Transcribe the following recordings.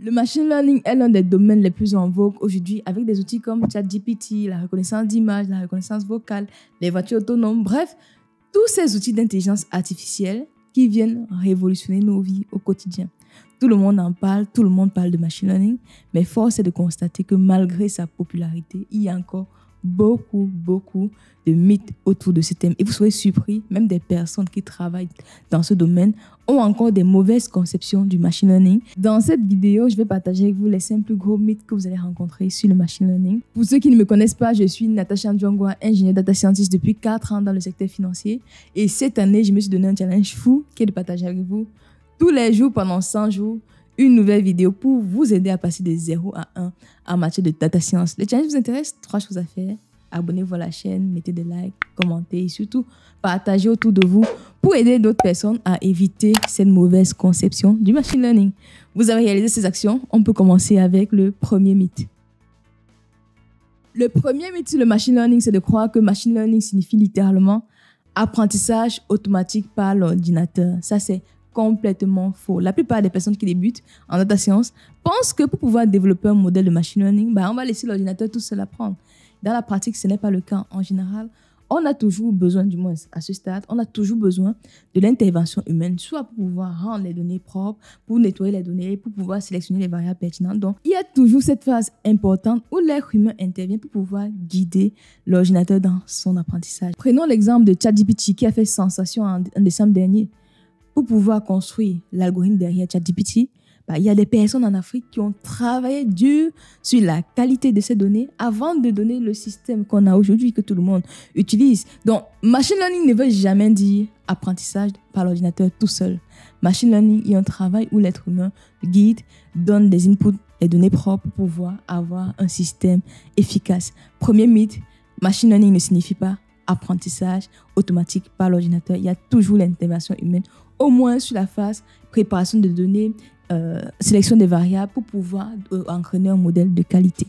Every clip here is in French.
Le machine learning est l'un des domaines les plus en vogue aujourd'hui avec des outils comme ChatGPT, la reconnaissance d'images, la reconnaissance vocale, les voitures autonomes, bref, tous ces outils d'intelligence artificielle qui viennent révolutionner nos vies au quotidien. Tout le monde en parle, tout le monde parle de machine learning, mais force est de constater que malgré sa popularité, il y a encore beaucoup de mythes autour de ce thème. Et vous serez surpris, même des personnes qui travaillent dans ce domaine ont encore des mauvaises conceptions du machine learning. Dans cette vidéo, je vais partager avec vous les 5 plus gros mythes que vous allez rencontrer sur le machine learning. Pour ceux qui ne me connaissent pas, je suis Natasha Ndjongwa, ingénieure data scientist depuis 4 ans dans le secteur financier. Et cette année, je me suis donné un challenge fou qui est de partager avec vous tous les jours pendant 100 jours une nouvelle vidéo pour vous aider à passer de 0 à 1 en matière de data science. Le challenge vous intéresse? 3 choses à faire. Abonnez-vous à la chaîne, mettez des likes, commentez et surtout partagez autour de vous pour aider d'autres personnes à éviter cette mauvaise conception du machine learning. Vous avez réalisé ces actions. On peut commencer avec le premier mythe. Le premier mythe sur le machine learning, c'est de croire que machine learning signifie littéralement apprentissage automatique par l'ordinateur. Ça, c'est complètement faux. La plupart des personnes qui débutent en data science pensent que pour pouvoir développer un modèle de machine learning, on va laisser l'ordinateur tout seul apprendre. Dans la pratique, ce n'est pas le cas. En général, on a toujours besoin, du moins à ce stade, on a toujours besoin de l'intervention humaine, soit pour pouvoir rendre les données propres, pour nettoyer les données, pour pouvoir sélectionner les variables pertinentes. Donc, il y a toujours cette phase importante où l'être humain intervient pour pouvoir guider l'ordinateur dans son apprentissage. Prenons l'exemple de ChatGPT qui a fait sensation en décembre dernier. Pour pouvoir construire l'algorithme derrière ChatGPT, il y a des personnes en Afrique qui ont travaillé dur sur la qualité de ces données avant de donner le système qu'on a aujourd'hui, que tout le monde utilise. Donc, machine learning ne veut jamais dire apprentissage par l'ordinateur tout seul. Machine learning est un travail où l'être humain guide, donne des inputs, des données propres pour pouvoir avoir un système efficace. Premier mythe, machine learning ne signifie pas apprentissage automatique par l'ordinateur. Il y a toujours l'intervention humaine, au moins sur la phase préparation de données, sélection des variables pour pouvoir entraîner un modèle de qualité.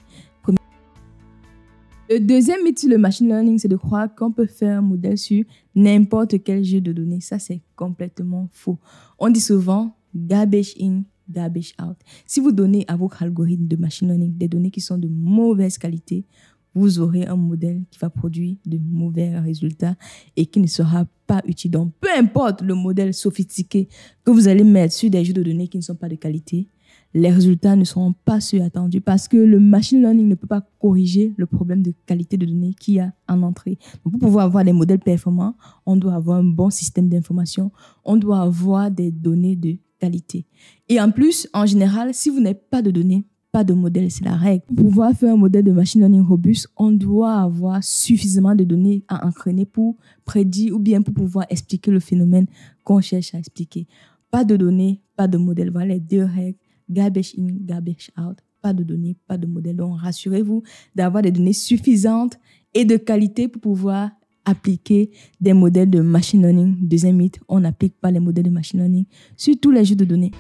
Le deuxième mythe sur le machine learning, c'est de croire qu'on peut faire un modèle sur n'importe quel jeu de données. Ça, c'est complètement faux. On dit souvent garbage in, garbage out. Si vous donnez à votre algorithme de machine learning des données qui sont de mauvaise qualité, vous aurez un modèle qui va produire de mauvais résultats et qui ne sera pas utile. Donc, peu importe le modèle sophistiqué que vous allez mettre sur des jeux de données qui ne sont pas de qualité, les résultats ne seront pas ceux attendus parce que le machine learning ne peut pas corriger le problème de qualité de données qu'il y a en entrée. Donc, pour pouvoir avoir des modèles performants, on doit avoir un bon système d'information, on doit avoir des données de qualité. Et en plus, en général, si vous n'avez pas de données, pas de modèle, c'est la règle. Pour pouvoir faire un modèle de machine learning robuste, on doit avoir suffisamment de données à entraîner pour prédire ou bien pour pouvoir expliquer le phénomène qu'on cherche à expliquer. Pas de données, pas de modèle. Voilà les 2 règles. Garbage in, garbage out. Pas de données, pas de modèle. Donc, rassurez-vous d'avoir des données suffisantes et de qualité pour pouvoir appliquer des modèles de machine learning. Deuxième mythe, on n'applique pas les modèles de machine learning sur tous les jeux de données.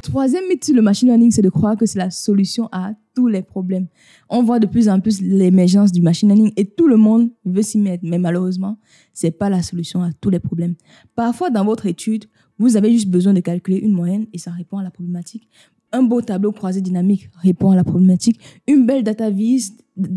Troisième mythe sur le machine learning, c'est de croire que c'est la solution à tous les problèmes. On voit de plus en plus l'émergence du machine learning et tout le monde veut s'y mettre. Mais malheureusement, ce n'est pas la solution à tous les problèmes. Parfois, dans votre étude, vous avez juste besoin de calculer une moyenne et ça répond à la problématique. Un beau tableau croisé dynamique répond à la problématique. Une belle data vise,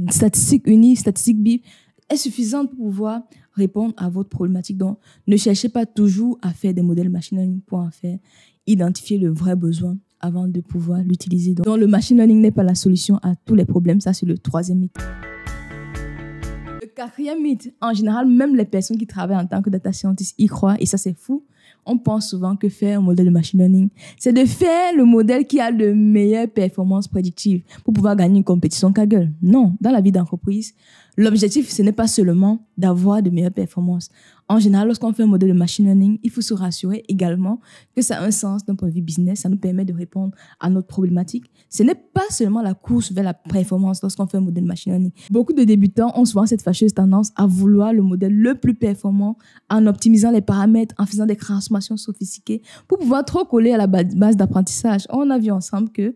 statistique unie, statistique BIP est suffisante pour pouvoir répondre à votre problématique. Donc, ne cherchez pas toujours à faire des modèles machine learning pour en faire. Identifier le vrai besoin avant de pouvoir l'utiliser. Donc, le machine learning n'est pas la solution à tous les problèmes. Ça, c'est le troisième mythe. Le quatrième mythe, en général, même les personnes qui travaillent en tant que data scientist y croient, et ça, c'est fou. On pense souvent que faire un modèle de machine learning, c'est de faire le modèle qui a le meilleure performance prédictive pour pouvoir gagner une compétition Kaggle. Non, dans la vie d'entreprise, l'objectif, ce n'est pas seulement d'avoir de meilleures performances. En général, lorsqu'on fait un modèle de machine learning, il faut se rassurer également que ça a un sens d'un point de vue business. Ça nous permet de répondre à notre problématique. Ce n'est pas seulement la course vers la performance lorsqu'on fait un modèle de machine learning. Beaucoup de débutants ont souvent cette fâcheuse tendance à vouloir le modèle le plus performant en optimisant les paramètres, en faisant des transformations sophistiquées pour pouvoir trop coller à la base d'apprentissage. On a vu ensemble que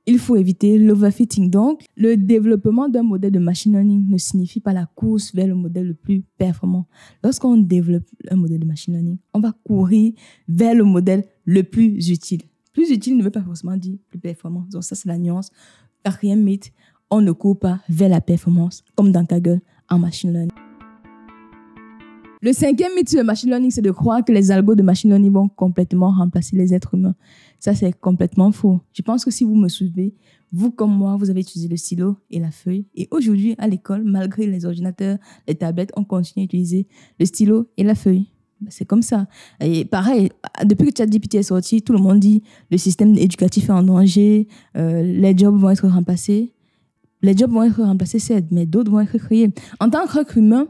il faut éviter l'overfitting. Donc, le développement d'un modèle de machine learning ne signifie pas la course vers le modèle le plus performant. Lorsqu'on développe un modèle de machine learning, on va courir vers le modèle le plus utile. Plus utile ne veut pas forcément dire plus performant. Donc ça, c'est la nuance. Quatrième mythe, on ne court pas vers la performance, comme dans Kaggle en machine learning. Le cinquième mythe sur le machine learning, c'est de croire que les algos de machine learning vont complètement remplacer les êtres humains. Ça, c'est complètement faux. Je pense que si vous me suivez, vous comme moi, vous avez utilisé le stylo et la feuille. Et aujourd'hui, à l'école, malgré les ordinateurs, les tablettes, on continue à utiliser le stylo et la feuille. C'est comme ça. Et pareil, depuis que ChatGPT est sorti, tout le monde dit le système éducatif est en danger, les jobs vont être remplacés. Les jobs vont être remplacés, certes, mais d'autres vont être créés. En tant qu'être humain,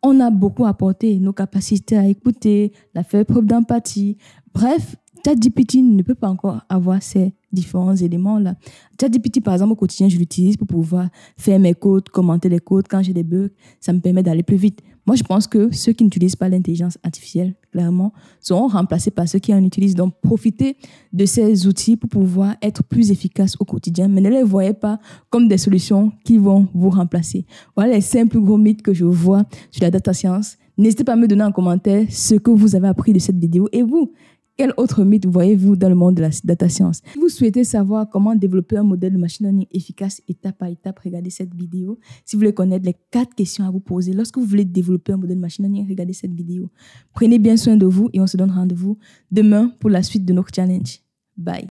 on a beaucoup apporté, nos capacités à écouter, à faire preuve d'empathie. Bref, ChatGPT ne peut pas encore avoir ces différents éléments-là. ChatGPT, par exemple, au quotidien, je l'utilise pour pouvoir faire mes codes, commenter les codes. Quand j'ai des bugs, ça me permet d'aller plus vite. Moi, je pense que ceux qui n'utilisent pas l'intelligence artificielle, clairement, seront remplacés par ceux qui en utilisent. Donc, profitez de ces outils pour pouvoir être plus efficaces au quotidien, mais ne les voyez pas comme des solutions qui vont vous remplacer. Voilà les 5 plus gros mythes que je vois sur la data science. N'hésitez pas à me donner en commentaire ce que vous avez appris de cette vidéo. Et vous, quel autre mythe voyez-vous dans le monde de la data science? Si vous souhaitez savoir comment développer un modèle de machine learning efficace étape par étape, regardez cette vidéo. Si vous voulez connaître les 4 questions à vous poser lorsque vous voulez développer un modèle de machine learning, regardez cette vidéo. Prenez bien soin de vous et on se donne rendez-vous demain pour la suite de notre challenge. Bye.